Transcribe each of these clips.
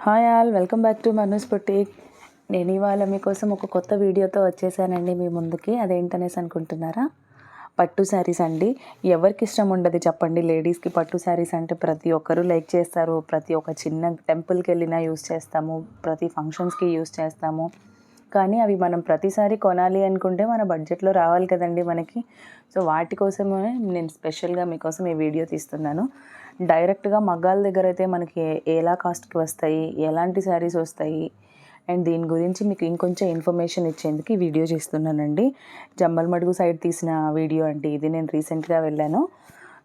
Hi all, welcome back to మనూస్ boutique. నేను ఇవాళ మీకోసం ఒక కొత్త వీడియోతో వచ్చేసానండి మీ ముందుకి. అదేంటనేసి అనుకుంటున్నారా? పట్టు శారీస్ అండి. ఎవరికి ఇష్టం ఉండదు చెప్పండి? లేడీస్కి పట్టు శారీస్ అంటే ప్రతి ఒక్కరూ లైక్ చేస్తారు. ప్రతి ఒక్క చిన్న టెంపుల్కి వెళ్ళినా యూస్ చేస్తాము, ప్రతి ఫంక్షన్స్కి యూస్ చేస్తాము. కానీ అవి మనం ప్రతిసారి కొనాలి అనుకుంటే మన బడ్జెట్లో రావాలి కదండి మనకి. సో వాటి కోసమే నేను స్పెషల్గా మీకోసం ఈ వీడియో తీస్తున్నాను. డైరెక్ట్గా మగ్గాల దగ్గర అయితే మనకి ఎలా కాస్ట్కి వస్తాయి, ఎలాంటి శారీస్ వస్తాయి, అండ్ దీని గురించి మీకు ఇంకొంచెం ఇన్ఫర్మేషన్ ఇచ్చేందుకు ఈ వీడియో చేస్తున్నానండి. జమ్మలమడుగు సైడ్ తీసిన వీడియో అండి ఇది. నేను రీసెంట్గా వెళ్ళాను.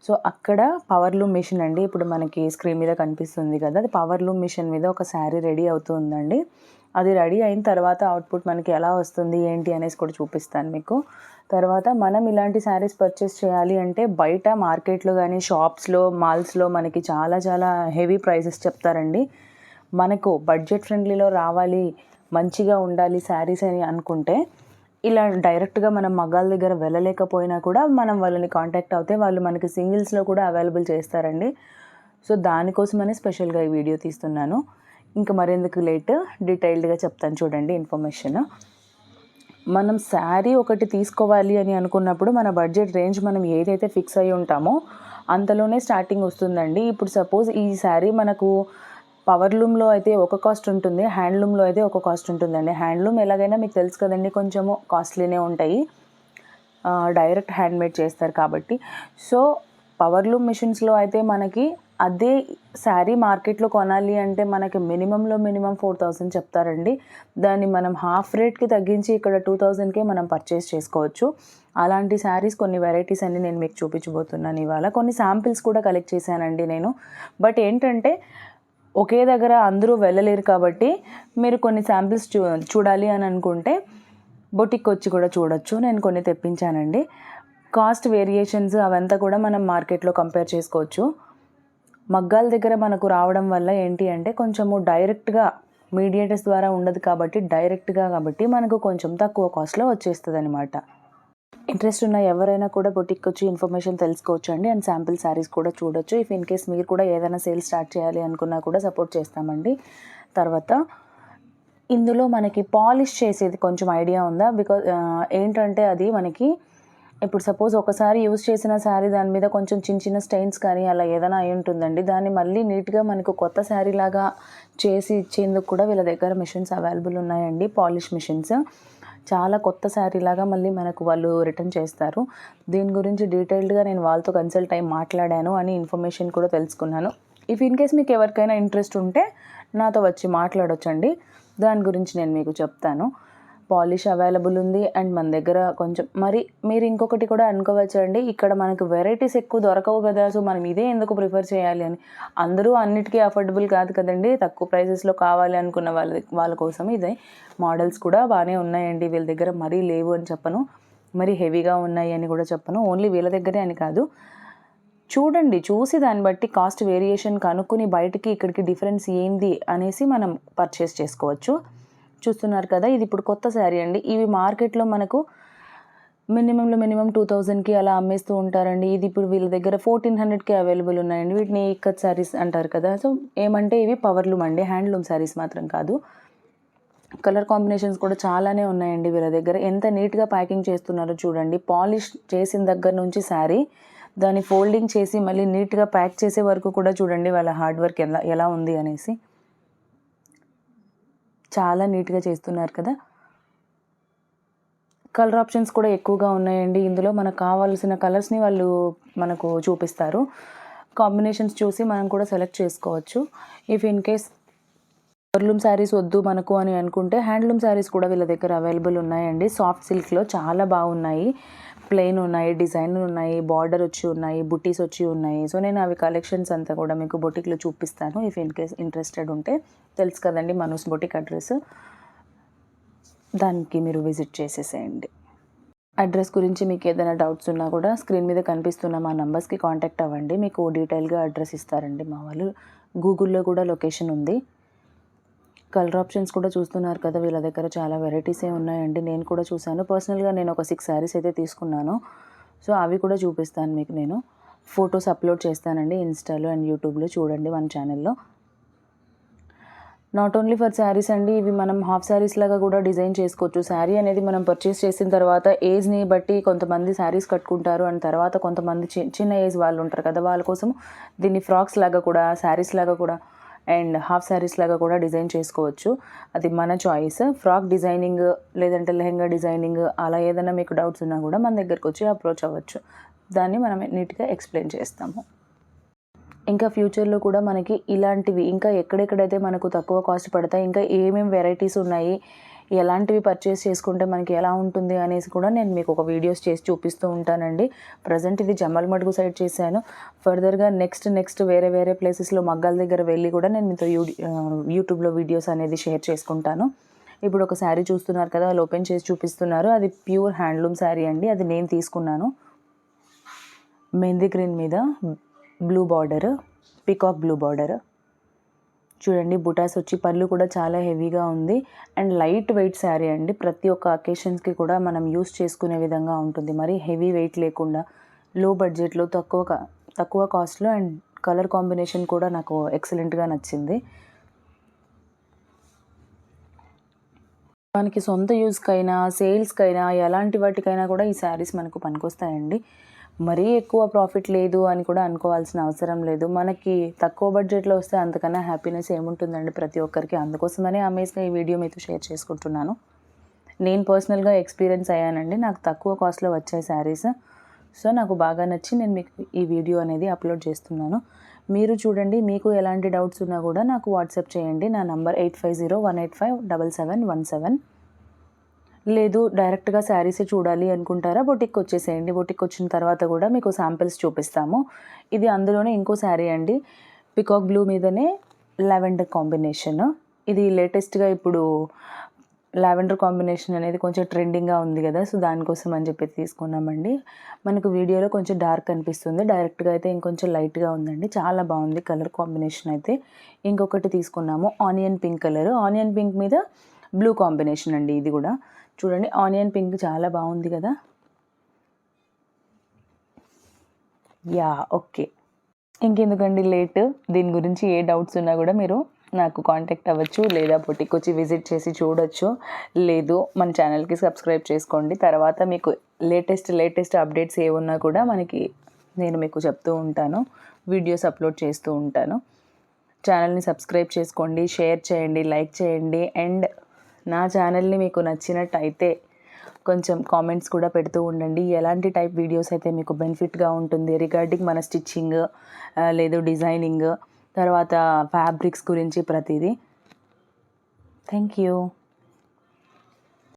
సో అక్కడ పవర్ లూమ్ మిషన్ అండి, ఇప్పుడు మనకి స్క్రీన్ మీద కనిపిస్తుంది కదా, అది పవర్ లూమ్ మిషన్ మీద ఒక శారీ రెడీ అవుతుందండి. అది రెడీ అయిన తర్వాత అవుట్పుట్ మనకి ఎలా వస్తుంది ఏంటి అనేసి కూడా చూపిస్తాను మీకు. తర్వాత మనం ఇలాంటి శారీస్ పర్చేస్ చేయాలి అంటే బయట మార్కెట్లో కానీ షాప్స్లో మాల్స్లో మనకి చాలా చాలా హెవీ ప్రైసెస్ చెప్తారండి. మనకు బడ్జెట్ ఫ్రెండ్లీలో రావాలి, మంచిగా ఉండాలి శారీస్ అని అనుకుంటే ఇలా డైరెక్ట్గా మనం మగ్గాల దగ్గర వెళ్ళలేకపోయినా కూడా మనం వాళ్ళని కాంటాక్ట్ అవుతే వాళ్ళు మనకి సింగిల్స్లో కూడా అవైలబుల్ చేస్తారండి. సో దానికోసమనే స్పెషల్గా ఈ వీడియో తీస్తున్నాను. ఇంకా మరెందుకు లేట్, డీటెయిల్డ్గా చెప్తాను చూడండి ఇన్ఫర్మేషన్. మనం శారీ ఒకటి తీసుకోవాలి అని అనుకున్నప్పుడు మన బడ్జెట్ రేంజ్ మనం ఏదైతే ఫిక్స్ అయ్యి ఉంటామో అంతలోనే స్టార్టింగ్ వస్తుందండి. ఇప్పుడు సపోజ్ ఈ శారీ మనకు పవర్ లూమ్లో అయితే ఒక కాస్ట్ ఉంటుంది, హ్యాండ్లూమ్లో అయితే ఒక కాస్ట్ ఉంటుందండి. హ్యాండ్లూమ్ ఎలాగైనా మీకు తెలుసు కదండి, కొంచెము కాస్ట్లీనే ఉంటాయి, డైరెక్ట్ హ్యాండ్మేడ్ చేస్తారు కాబట్టి. సో పవర్ లూమ్ మిషన్స్లో అయితే మనకి అదే శారీ మార్కెట్లో కొనాలి అంటే మనకి మినిమంలో మినిమం 4000 చెప్తారండి. దాన్ని మనం హాఫ్ రేట్కి తగ్గించి ఇక్కడ 2000కే మనం పర్చేస్ చేసుకోవచ్చు. అలాంటి శారీస్ కొన్ని వెరైటీస్ అన్ని నేను మీకు చూపించబోతున్నాను ఇవాళ. కొన్ని శాంపిల్స్ కూడా కలెక్ట్ చేశానండి నేను. బట్ ఏంటంటే ఒకే దగ్గర అందరూ వెళ్ళలేరు కాబట్టి మీరు కొన్ని శాంపిల్స్ చూడాలి అని అనుకుంటే బొటిక్ వచ్చి కూడా చూడొచ్చు. నేను కొన్ని తెప్పించానండి. కాస్ట్ వేరియేషన్స్ అవంతా కూడా మనం మార్కెట్లో కంపేర్ చేసుకోవచ్చు. మగ్గాల దగ్గర మనకు రావడం వల్ల ఏంటి అంటే కొంచెము డైరెక్ట్గా మీడియేటర్స్ ద్వారా ఉండదు కాబట్టి మనకు కొంచెం తక్కువ కాస్ట్లో వచ్చేస్తుంది అనమాట. ఇంట్రెస్ట్ ఉన్న ఎవరైనా కూడా బొటిక్ వచ్చి ఇన్ఫర్మేషన్ తెలుసుకోవచ్చు అండి. అండ్ శాంపిల్ శారీస్ కూడా చూడొచ్చు. ఇఫ్ ఇన్ కేస్ మీరు కూడా ఏదైనా సేల్ స్టార్ట్ చేయాలి అనుకున్నా కూడా సపోర్ట్ చేస్తామండి. తర్వాత ఇందులో మనకి పాలిష్ చేసేది కొంచెం ఐడియా ఉందా? బికాజ్ ఏంటంటే అది మనకి ఇప్పుడు సపోజ్ ఒకసారి యూజ్ చేసిన శారీ దాని మీద కొంచెం చిన్న చిన్న స్టెయిన్స్ కానీ అలా ఏదైనా అయి ఉంటుందండి. దాన్ని మళ్ళీ నీట్గా మనకు కొత్త శారీ లాగా చేసి ఇచ్చేందుకు కూడా వీళ్ళ దగ్గర మిషన్స్ అవైలబుల్ ఉన్నాయండి. పాలిష్ మిషన్స్ చాలా కొత్త శారీ లాగా మళ్ళీ మనకు వాళ్ళు రిటర్న్ చేస్తారు. దీని గురించి డీటెయిల్డ్గా నేను వాళ్ళతో కన్సల్ట్ అయ్యి మాట్లాడాను అని ఇన్ఫర్మేషన్ కూడా తెలుసుకున్నాను. ఇఫ్ ఇన్ కేస్ మీకు ఎవరికైనా ఇంట్రెస్ట్ ఉంటే నాతో వచ్చి మాట్లాడొచ్చండి. దాని గురించి నేను మీకు చెప్తాను. పాలిష్ అవైలబుల్ ఉంది అండ్ మన దగ్గర కొంచెం మరి మీరు ఇంకొకటి కూడా అనుకోవచ్చు అండి, ఇక్కడ మనకు వెరైటీస్ ఎక్కువ దొరకవు కదా, సో మనం ఇదే ఎందుకు ప్రిఫర్ చేయాలి అని. అందరూ అన్నిటికీ అఫోర్డబుల్ కాదు కదండి. తక్కువ ప్రైసెస్లో కావాలి అనుకున్న వాళ్ళ కోసం ఇదే. మోడల్స్ కూడా బాగానే ఉన్నాయండి వీళ్ళ దగ్గర, మరీ లేవు అని చెప్పను, మరీ హెవీగా ఉన్నాయి అని కూడా చెప్పను. ఓన్లీ వీళ్ళ దగ్గరే అని కాదు, చూడండి, చూసి దాన్ని బట్టి కాస్ట్ వేరియేషన్ కనుక్కొని బయటికి ఇక్కడికి డిఫరెన్స్ ఏంది అనేసి మనం పర్చేస్ చేసుకోవచ్చు. చూస్తున్నారు కదా, ఇది ఇప్పుడు కొత్త శారీ అండి. ఇవి మార్కెట్లో మనకు మినిమం 2000కి అలా అమ్మేస్తూ ఉంటారండి. ఇది ఇప్పుడు వీళ్ళ దగ్గర 1400కి అవైలబుల్ ఉన్నాయండి. వీటిని ఇక్కత్ శారీస్ అంటారు కదా. సో ఏమంటే ఇవి పవర్ లూమ్ అండి, హ్యాండ్లూమ్ శారీస్ మాత్రం కాదు. కలర్ కాంబినేషన్స్ కూడా చాలానే ఉన్నాయండి వీళ్ళ దగ్గర. ఎంత నీట్గా ప్యాకింగ్ చేస్తున్నారో చూడండి. పాలిష్ చేసిన దగ్గర నుంచి శారీ దాన్ని ఫోల్డింగ్ చేసి మళ్ళీ నీట్గా ప్యాక్ చేసే వరకు కూడా చూడండి వాళ్ళ హార్డ్ వర్క్ ఎలా ఉంది అనేసి. చాలా నీట్గా చేస్తున్నారు కదా. కలర్ ఆప్షన్స్ కూడా ఎక్కువగా ఉన్నాయండి ఇందులో. మనకు కావాల్సిన కలర్స్ని వాళ్ళు మనకు చూపిస్తారు. కాంబినేషన్స్ చూసి మనం కూడా సెలెక్ట్ చేసుకోవచ్చు. If in case powerloom saris వద్దు మనకు అని అనుకుంటే హ్యాండ్లూమ్ శారీస్ కూడా వీళ్ళ దగ్గర అవైలబుల్ ఉన్నాయండి. సాఫ్ట్ సిల్క్లో చాలా బాగున్నాయి. ప్లెయిన్ ఉన్నాయి, డిజైనర్ ఉన్నాయి, బార్డర్ వచ్చి ఉన్నాయి, బుటీస్ వచ్చి ఉన్నాయి. సో నేను అవి కలెక్షన్స్ అంతా కూడా మీకు బొటిక్లో చూపిస్తాను. ఇఫ్ ఇన్ కేస్ ఇంట్రెస్టెడ్ ఉంటే తెలుసు కదండి మనూస్ బొటిక్ అడ్రస్, దానికి మీరు విజిట్ చేసేసేయండి. అడ్రస్ గురించి మీకు ఏదైనా డౌట్స్ ఉన్నా కూడా స్క్రీన్ మీద కనిపిస్తున్న మా నంబర్స్కి కాంటాక్ట్ అవ్వండి. మీకు డీటెయిల్గా అడ్రస్ ఇస్తారండి మా వాళ్ళు. గూగుల్లో కూడా లొకేషన్ ఉంది. కలర్ ఆప్షన్స్ కూడా చూస్తున్నారు కదా, వీళ్ళ దగ్గర చాలా వెరైటీసే ఉన్నాయండి. నేను కూడా చూశాను. పర్సనల్గా నేను ఒక 6 శారీస్ అయితే తీసుకున్నాను. సో అవి కూడా చూపిస్తాను మీకు. నేను ఫొటోస్ అప్లోడ్ చేస్తానండి ఇన్స్టాలో అండ్ యూట్యూబ్లో, చూడండి మన ఛానల్లో. నాట్ ఓన్లీ ఫర్ శారీస్ అండి, ఇవి మనం హాఫ్ శారీస్ లాగా కూడా డిజైన్ చేసుకోవచ్చు. శారీ అనేది మనం పర్చేస్ చేసిన తర్వాత ఏజ్ని బట్టి కొంతమంది శారీస్ కట్టుకుంటారు, అండ్ తర్వాత కొంతమంది చిన్న ఏజ్ వాళ్ళు ఉంటారు కదా, వాళ్ళ కోసం దీన్ని ఫ్రాక్స్ లాగా కూడా, శారీస్ లాగా కూడా అండ్ హాఫ్ శారీస్ లాగా కూడా డిజైన్ చేసుకోవచ్చు. అది మన చాయిస్. ఫ్రాక్ డిజైనింగ్ లేదంటే లెహెంగా డిజైనింగ్ అలా ఏదైనా మీకు డౌట్స్ ఉన్నా కూడా మన దగ్గరకు వచ్చి అప్రోచ్ అవ్వచ్చు. దాన్ని మనం నీట్గా ఎక్స్ప్లెయిన్ చేస్తాము. ఇంకా ఫ్యూచర్లో కూడా మనకి ఇలాంటివి ఇంకా ఎక్కడెక్కడైతే మనకు తక్కువ కాస్ట్ పడతాయి, ఇంకా ఏమేమి వెరైటీస్ ఉన్నాయి, ఎలాంటివి పర్చేస్ చేసుకుంటే మనకి ఎలా ఉంటుంది అనేసి కూడా నేను మీకు ఒక వీడియోస్ చేసి చూపిస్తూ ఉంటానండి. ప్రజెంట్ ఇది జమ్మలమడుగు సైడ్ చేశాను. ఫర్దర్గా నెక్స్ట్ వేరే ప్లేసెస్లో మగ్గాల దగ్గర వెళ్ళి కూడా నేను మీతో యూట్యూబ్లో వీడియోస్ అనేది షేర్ చేసుకుంటాను. ఇప్పుడు ఒక శారీ చూస్తున్నారు కదా, వాళ్ళు ఓపెన్ చేసి చూపిస్తున్నారు. అది ప్యూర్ హ్యాండ్లూమ్ శారీ అండి. అది నేను తీసుకున్నాను. మెహందీ గ్రీన్ మీద blue border, peacock blue border చూడండి. బుటాస్ వచ్చి పళ్ళు కూడా చాలా హెవీగా ఉంది అండ్ లైట్ వెయిట్ శారీ అండి. ప్రతి ఒక్క అకేషన్స్కి కూడా మనం యూస్ చేసుకునే విధంగా ఉంటుంది. మరి హెవీ వెయిట్ లేకుండా లో బడ్జెట్లో తక్కువ కాస్ట్లో అండ్ కలర్ కాంబినేషన్ కూడా నాకు ఎక్సలెంట్గా నచ్చింది. మనకి సొంత యూస్కైనా సేల్స్కైనా ఎలాంటి వాటికైనా కూడా ఈ శారీస్ మనకు పనికొస్తాయండి. మరీ ఎక్కువ ప్రాఫిట్ లేదు అని కూడా అనుకోవాల్సిన అవసరం లేదు. మనకి తక్కువ బడ్జెట్లో వస్తే అంతకన్నా హ్యాపీనెస్ ఏముంటుందండి ప్రతి ఒక్కరికి. అందుకోసమనే అమేజ్గా ఈ వీడియో మీతో షేర్ చేసుకుంటున్నాను. నేను పర్సనల్గా ఎక్స్పీరియన్స్ అయ్యానండి. నాకు తక్కువ కాస్ట్లో వచ్చాయి శారీస్. సో నాకు బాగా నచ్చి నేను మీకు ఈ వీడియో అనేది అప్లోడ్ చేస్తున్నాను. మీరు చూడండి, మీకు ఎలాంటి డౌట్స్ ఉన్నా కూడా నాకు వాట్సాప్ చేయండి. నా నంబర్ 8501857717. లేదు డైరెక్ట్గా శారీసే చూడాలి అనుకుంటారా, బొటిక్ వచ్చేసేయండి. బొటిక్ వచ్చిన తర్వాత కూడా మీకు శాంపిల్స్ చూపిస్తాము. ఇది అందులోనే ఇంకో శారీ అండి. పికాక్ బ్లూ మీదనే లావెండర్ కాంబినేషన్. ఇది లేటెస్ట్గా ఇప్పుడు లావెండర్ కాంబినేషన్ అనేది కొంచెం ట్రెండింగ్గా ఉంది కదా, సో దానికోసం అని చెప్పి తీసుకున్నామండి. మనకు వీడియోలో కొంచెం డార్క్ అనిపిస్తుంది, డైరెక్ట్గా అయితే ఇంకొంచెం లైట్గా ఉందండి. చాలా బాగుంది కలర్ కాంబినేషన్ అయితే. ఇంకొకటి తీసుకున్నాము onion pink colour. Onion pink మీద బ్లూ కాంబినేషన్ అండి. ఇది కూడా చూడండి, ఆనియన్ పింక్ చాలా బాగుంది కదా. ఓకే, ఇంకెందుకండి లేట్. దీని గురించి ఏ డౌట్స్ ఉన్నా కూడా మీరు నాకు కాంటాక్ట్ అవ్వచ్చు, లేదా బొటిక్ వచ్చి విజిట్ చేసి చూడొచ్చు. లేదు మన ఛానల్కి సబ్స్క్రైబ్ చేసుకోండి. తర్వాత మీకు లేటెస్ట్ అప్డేట్స్ ఏమున్నా కూడా నేను మీకు చెప్తూ ఉంటాను, వీడియోస్ అప్లోడ్ చేస్తూ ఉంటాను. ఛానల్ని సబ్స్క్రైబ్ చేసుకోండి, షేర్ చేయండి, లైక్ చేయండి. అండ్ నా ఛానల్ని మీకు నచ్చినట్టయితే కొంచెం కామెంట్స్ కూడా పెడుతూ ఉండండి. ఎలాంటి టైప్ వీడియోస్ అయితే మీకు బెనిఫిట్గా ఉంటుంది రిగార్డింగ్ మన స్టిచ్చింగ్, లేదు డిజైనింగ్, తర్వాత ఫ్యాబ్రిక్స్ గురించి ప్రతిదీ. Thank you.